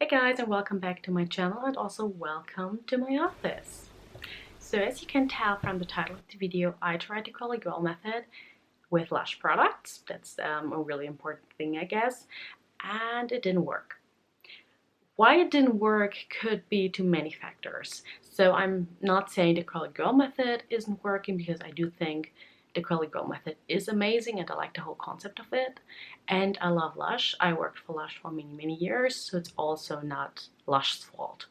Hey guys, and welcome back to my channel, and also welcome to my office. So as you can tell from the title of the video, I tried the curly girl method with LUSH products. That's a really important thing, I guess, and it didn't work. Why it didn't work could be too many factors. So I'm not saying the curly girl method isn't working, because I do think the curly girl method is amazing and I like the whole concept of it. And I love LUSH. I worked for LUSH for many years, so it's also not LUSH's fault.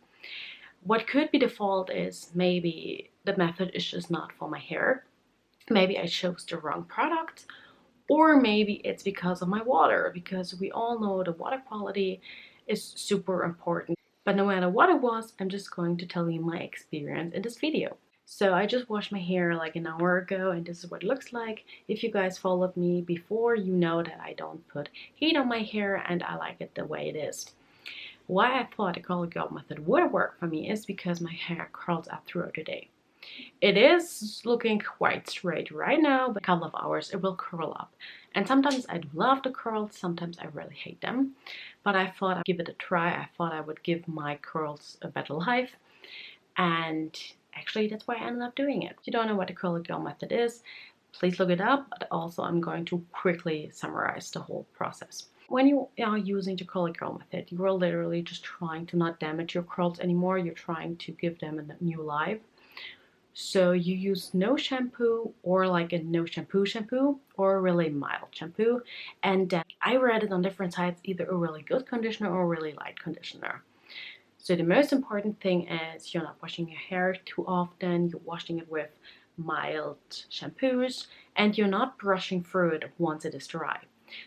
What could be the fault is maybe the method is just not for my hair. Maybe I chose the wrong product, or maybe it's because of my water, because we all know the water quality is super important. But no matter what it was, I'm just going to tell you my experience in this video. So I just washed my hair like an hour ago, and this is what it looks like. If you guys followed me before, you know that I don't put heat on my hair and I like it the way it is. Why I thought the curly girl method would work for me is because my hair curls up throughout the day. It is looking quite straight right now, but in a couple of hours it will curl up. And sometimes I love the curls, sometimes I really hate them. But I thought I'd give it a try. I thought I would give my curls a better life. And actually that's why I ended up doing it. If you don't know what the curly girl method is, please look it up. But also I'm going to quickly summarize the whole process. When you are using the curly girl method, you are literally just trying to not damage your curls anymore. You're trying to give them a new life. So you use no shampoo, or like a no shampoo or a really mild shampoo. And then I read it on different sites, either a really good conditioner or a really light conditioner. So the most important thing is you're not washing your hair too often. You're washing it with mild shampoos, and you're not brushing through it once it is dry.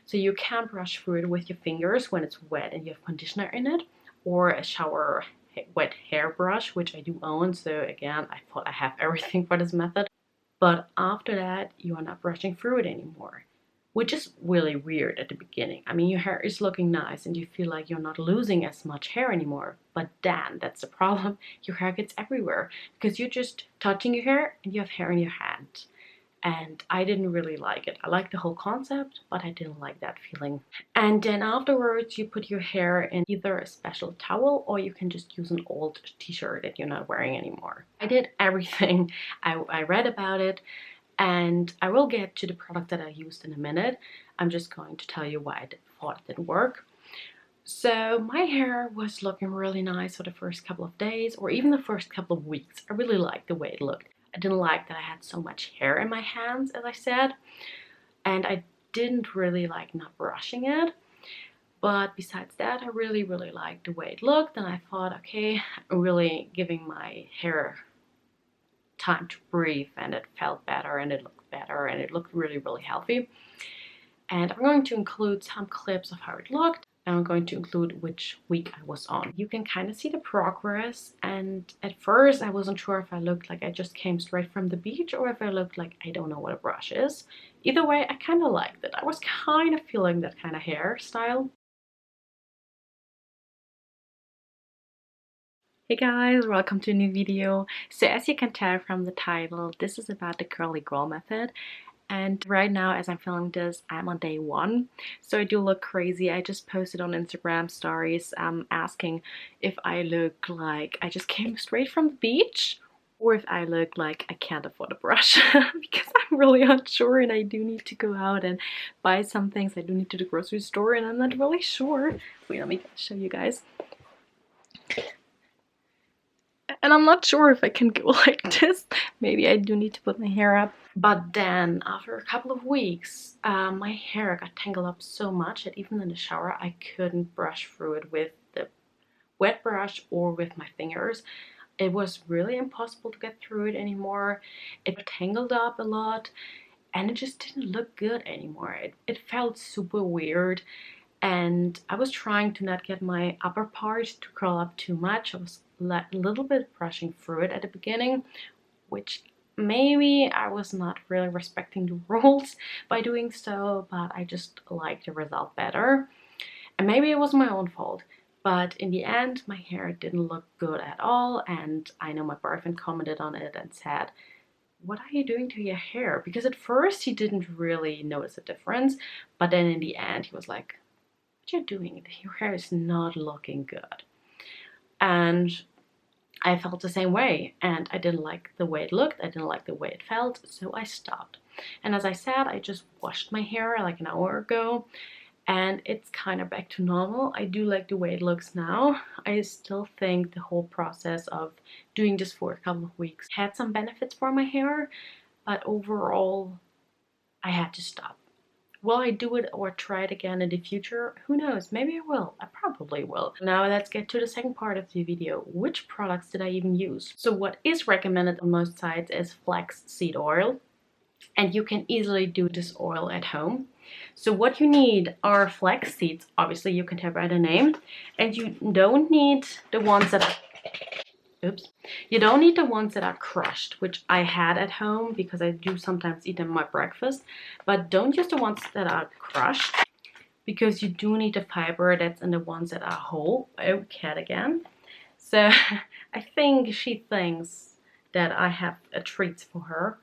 So you can brush through it with your fingers when it's wet and you have conditioner in it, or a shower wet hairbrush, which I do own. So again, I thought I have everything for this method. But after that, you are not brushing through it anymore, which is really weird at the beginning. I mean, your hair is looking nice and you feel like you're not losing as much hair anymore. But then, that's the problem, your hair gets everywhere because you're just touching your hair and you have hair in your hand. And I didn't really like it. I like the whole concept, but I didn't like that feeling. And then afterwards, you put your hair in either a special towel, or you can just use an old t-shirt that you're not wearing anymore. I did everything. I read about it, and I will get to the product that I used in a minute. I'm just going to tell you why I thought it didn't work. So my hair was looking really nice for the first couple of days, or even the first couple of weeks. I really liked the way it looked. I didn't like that I had so much hair in my hands, as I said, and I didn't really like not brushing it. But besides that, I really liked the way it looked, and I thought, okay, I'm really giving my hair time to breathe, and it felt better and it looked better and it looked really healthy. And I'm going to include some clips of how it looked. And I'm going to include which week I was on. You can kind of see the progress, and at first I wasn't sure if I looked like I just came straight from the beach or if I looked like I don't know what a brush is. Either way, I kind of liked it. I was kind of feeling that kind of hairstyle. Hey guys, welcome to a new video. So as you can tell from the title, this is about the curly girl method. And right now, as I'm filming this, I'm on day 1. So I do look crazy. I just posted on Instagram stories asking if I look like I just came straight from the beach, or if I look like I can't afford a brush. Because I'm really unsure, and I do need to go out and buy some things. I do need to the grocery store, and I'm not really sure. Wait, let me show you guys. And I'm not sure if I can go like this. Maybe I do need to put my hair up. But then, after a couple of weeks, my hair got tangled up so much that even in the shower, I couldn't brush through it with the wet brush or with my fingers. It was really impossible to get through it anymore. It tangled up a lot, and it just didn't look good anymore. It felt super weird. And I was trying to not get my upper part to curl up too much. I was a little bit brushing through it at the beginning, which maybe I was not really respecting the rules by doing so, but I just liked the result better. And maybe it was my own fault, but in the end, my hair didn't look good at all. And I know my boyfriend commented on it and said, "What are you doing to your hair?" Because at first he didn't really notice a difference, but then in the end he was like, "What you're doing, your hair is not looking good." and I felt the same way, and I didn't like the way it looked, I didn't like the way it felt, so I stopped. And as I said, I just washed my hair like an hour ago, and it's kind of back to normal. I do like the way it looks now. I still think the whole process of doing this for a couple of weeks had some benefits for my hair, but overall I had to stop. Will I do it or try it again in the future? Who knows? Maybe I will. I probably will. Now let's get to the second part of the video. Which products did I even use? So what is recommended on most sites is flax seed oil. And you can easily do this oil at home. So what you need are flax seeds. Obviously you can tell by the name. And you don't need the ones that are... Oops. You don't need the ones that are crushed, which I had at home because I do sometimes eat them in my breakfast. But don't use the ones that are crushed because you do need the fiber that's in the ones that are whole. Oh, cat again. So I think she thinks that I have a treat for her.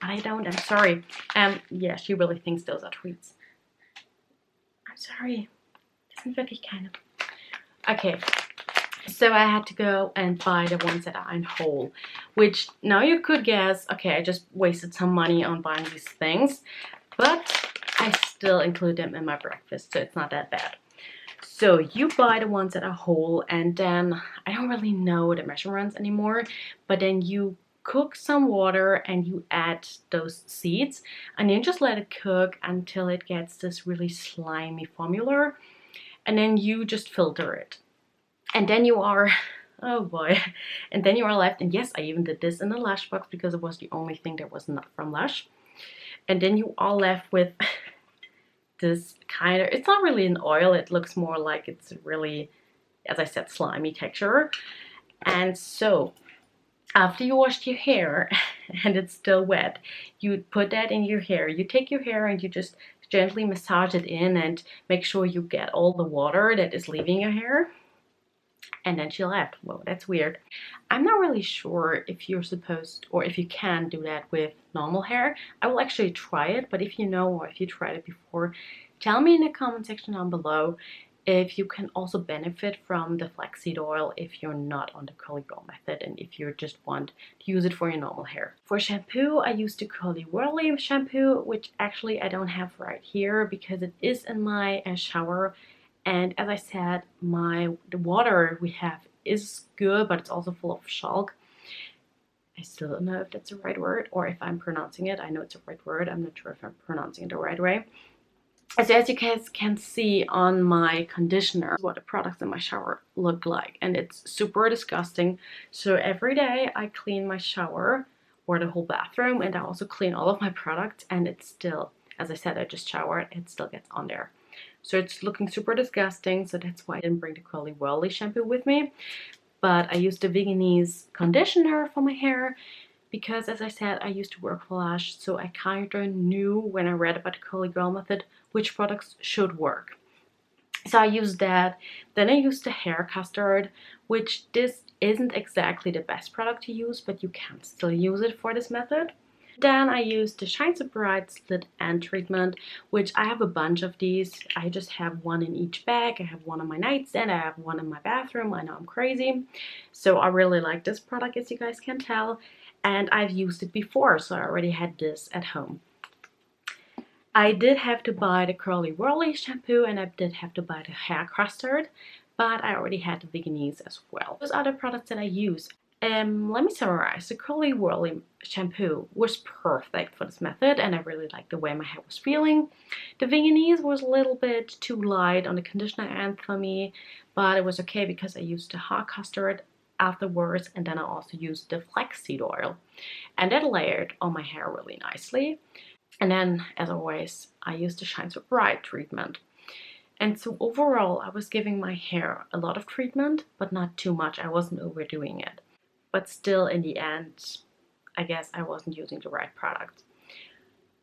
I don't, I'm sorry. Yeah, she really thinks those are treats. I'm sorry. Isn't wirklich kind of... Okay. So I had to go and buy the ones that are in whole, which now you could guess, okay, I just wasted some money on buying these things, but I still include them in my breakfast, so it's not that bad. So you buy the ones that are whole, and then I don't really know the measurements anymore, but then you cook some water and you add those seeds, and then just let it cook until it gets this really slimy formula, and then you just filter it. And then you are, oh boy, and then you are left, and yes, I even did this in the LUSH box because it was the only thing that was not from LUSH. And then you are left with this kind of, it's not really an oil, it looks more like it's really, as I said, slimy texture. And so, after you washed your hair and it's still wet, you put that in your hair. You take your hair and you just gently massage it in and make sure you get all the water that is leaving your hair. And then she left. Whoa, that's weird. I'm not really sure if you're supposed or if you can do that with normal hair. I will actually try it, but if you know or if you tried it before, tell me in the comment section down below if you can also benefit from the flaxseed oil if you're not on the curly girl method and if you just want to use it for your normal hair. For shampoo, I used the curly Wurly shampoo, which actually I don't have right here because it is in my shower. And as I said, the water we have is good, but it's also full of chalk. I still don't know if that's the right word or if I'm pronouncing it. I know it's the right word. I'm not sure if I'm pronouncing it the right way. So as you guys can see on my conditioner, what the products in my shower look like. And it's super disgusting. So every day I clean my shower or the whole bathroom, and I also clean all of my products, and it's still, as I said, I just showered, it still gets on there. So it's looking super disgusting, so that's why I didn't bring the curly Wurly shampoo with me. But I used the Veganese Conditioner for my hair because, as I said, I used to work for LUSH, so I kind of knew when I read about the curly girl method which products should work. So I used that. Then I used the hair Custard, which this isn't exactly the best product to use, but you can still use it for this method. Then I used the Shine So Bright Split End Treatment, which I have a bunch of these. I just have one in each bag. I have one on my nightstand, I have one in my bathroom. I know I'm crazy. So I really like this product, as you guys can tell. And I've used it before, so I already had this at home. I did have to buy the curly Wurly shampoo, and I did have to buy the hair Custard, but I already had the Veganese as well. Those are the products that I use. Let me summarize. The curly Wurly shampoo was perfect for this method, and I really liked the way my hair was feeling. The Veganese was a little bit too light on the conditioner end for me, but it was okay because I used the hair Custard afterwards, and then I also used the flaxseed oil, and that layered on my hair really nicely. And then, as always, I used the Shine So Bright treatment. And so overall, I was giving my hair a lot of treatment, but not too much. I wasn't overdoing it. But still, in the end, I guess I wasn't using the right product.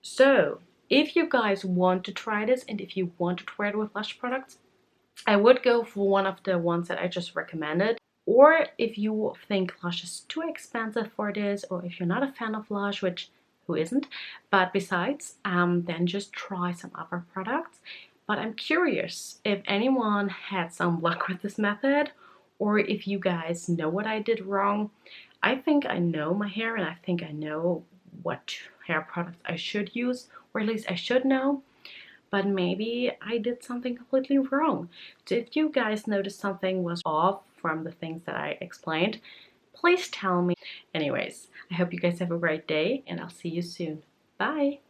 So, if you guys want to try this, and if you want to try it with LUSH products, I would go for one of the ones that I just recommended. Or if you think LUSH is too expensive for this, or if you're not a fan of LUSH, which who isn't, but besides, then just try some other products. But I'm curious if anyone had some luck with this method, or if you guys know what I did wrong. I think I know my hair, and I think I know what hair products I should use, or at least I should know, but maybe I did something completely wrong. So if you guys noticed something was off from the things that I explained, please tell me. Anyways, I hope you guys have a great day, and I'll see you soon. Bye!